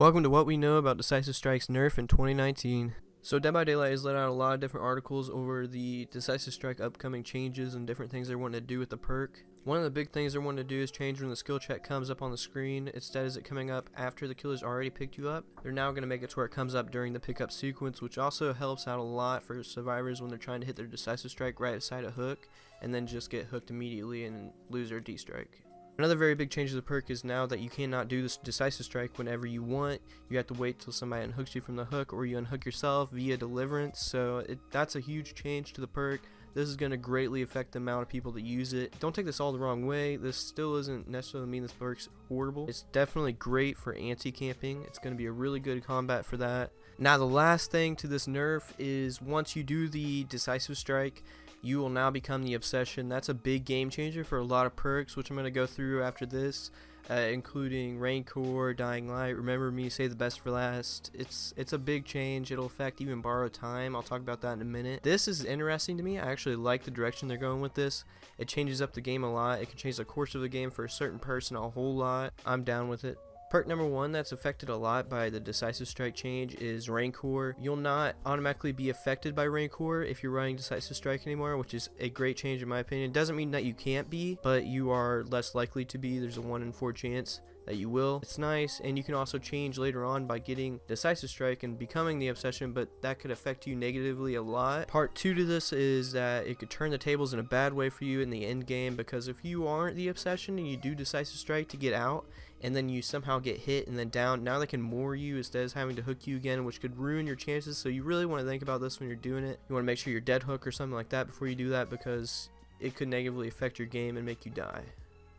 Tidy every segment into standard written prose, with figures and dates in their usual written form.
Welcome to what we know about Decisive Strike's nerf in 2019. So Dead by Daylight has let out a lot of different articles over the Decisive Strike upcoming changes and different things they're wanting to do with the perk. One of the big things they're wanting to do is change when the skill check comes up on the screen. Instead of it coming up after the killer's already picked you up, they're now going to make it to where it comes up during the pickup sequence, which also helps out a lot for survivors when they're trying to hit their Decisive Strike right beside a hook and then just get hooked immediately and lose their D-Strike. Another very big change to the perk is now that you cannot do this Decisive Strike whenever you want. You have to wait till somebody unhooks you from the hook, or you unhook yourself via deliverance. So that's a huge change to the perk. This is going to greatly affect the amount of people that use it. Don't take this all the wrong way. This still isn't necessarily mean this perk's horrible. It's definitely great for anti-camping. It's going to be a really good combat for that. Now the last thing to this nerf is once you do the Decisive Strike, you will now become the Obsession. That's a big game changer for a lot of perks, which I'm going to go through after this, including Rancor, Dying Light, Remember Me, Save the Best for Last. It's a big change. It'll affect even Borrowed Time. I'll talk about that in a minute. This is interesting to me. I actually like the direction they're going with this. It changes up the game a lot. It can change the course of the game for a certain person a whole lot. I'm down with it. Perk number one that's affected a lot by the Decisive Strike change is Rancor. You'll not automatically be affected by Rancor if you're running Decisive Strike anymore, which is a great change in my opinion. Doesn't mean that you can't be, but you are less likely to be. There's a 1 in 4 chance that you will. It's nice, and you can also change later on by getting Decisive Strike and becoming the Obsession, but that could affect you negatively a lot. Part 2 to this is that it could turn the tables in a bad way for you in the end game, because if you aren't the Obsession and you do Decisive Strike to get out, and then you somehow get hit and then down, now they can moor you instead of having to hook you again, which could ruin your chances. So you really want to think about this when you're doing it. You want to make sure you're dead hook or something like that before you do that, because it could negatively affect your game and make you die.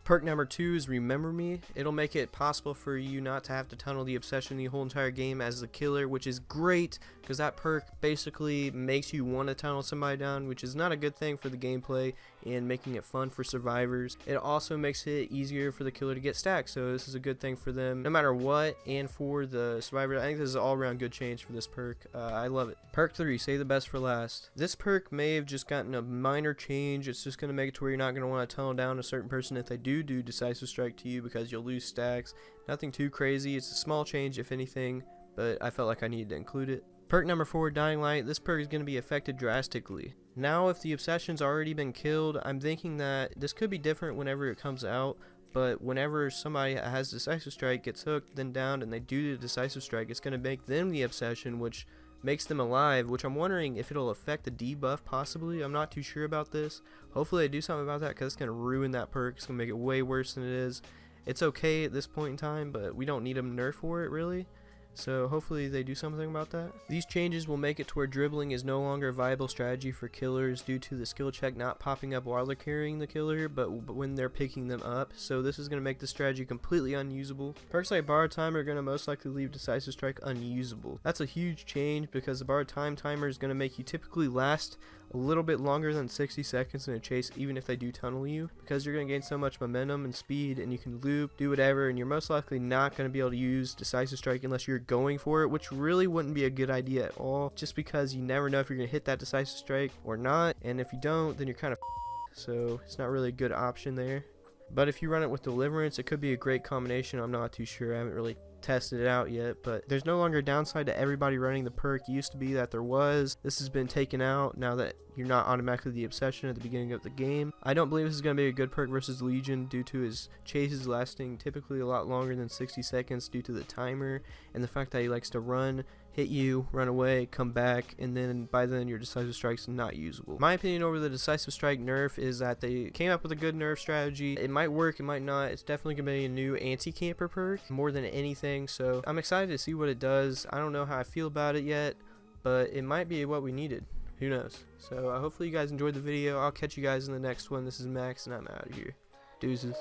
Perk number 2 is Remember Me. It'll make it possible for you not to have to tunnel the Obsession the whole entire game as the killer, which is great because that perk basically makes you want to tunnel somebody down, which is not a good thing for the gameplay and making it fun for survivors. It also makes it easier for the killer to get stacks, so this is a good thing for them no matter what, and for the survivor. I think this is an all-around good change for this perk. I love it. Perk 3, Save the Best for Last. This perk may have just gotten a minor change. It's just going to make it to where you're not going to want to tunnel down a certain person if they do Decisive Strike to you, because you'll lose stacks. Nothing too crazy. It's a small change if anything, but I felt like I needed to include it. Perk number 4, Dying Light. This perk is going to be affected drastically. Now if the Obsession's already been killed, I'm thinking that this could be different whenever it comes out, but whenever somebody has Decisive Strike, gets hooked, then downed, and they do the Decisive Strike, it's going to make them the Obsession, which makes them alive, which I'm wondering if it'll affect the debuff possibly. I'm not too sure about this. Hopefully they do something about that, because it's going to ruin that perk. It's going to make it way worse than it is. It's okay at this point in time, but we don't need a nerf for it really. So hopefully they do something about that. These changes will make it to where dribbling is no longer a viable strategy for killers due to the skill check not popping up while they're carrying the killer, but when they're picking them up. So this is going to make the strategy completely unusable. Perks like Borrowed Time are going to most likely leave Decisive Strike unusable. That's a huge change, because the Borrowed Time timer is going to make you typically last a little bit longer than 60 seconds in a chase, even if they do tunnel you, because you're going to gain so much momentum and speed, and you can loop, do whatever, and you're most likely not going to be able to use Decisive Strike unless you're going for it, which really wouldn't be a good idea at all, just because you never know if you're going to hit that Decisive Strike or not, and if you don't, then you're kind of so it's not really a good option there. But if you run it with Deliverance, it could be a great combination. I'm not too sure. I haven't really tested it out yet, but there's no longer a downside to everybody running the perk. It used to be that there was. This has been taken out now that you're not automatically the Obsession at the beginning of the game. I don't believe this is going to be a good perk versus Legion due to his chases lasting typically a lot longer than 60 seconds due to the timer and the fact that he likes to run, hit you, run away, come back, and then by then your Decisive Strike's not usable. My opinion over the Decisive Strike nerf is that they came up with a good nerf strategy. It might work, it might not. It's definitely going to be a new anti-camper perk more than anything, so I'm excited to see what it does. I don't know how I feel about it yet, but it might be what we needed. Who knows? So hopefully you guys enjoyed the video. I'll catch you guys in the next one. This is Max, and I'm out of here. Deuces.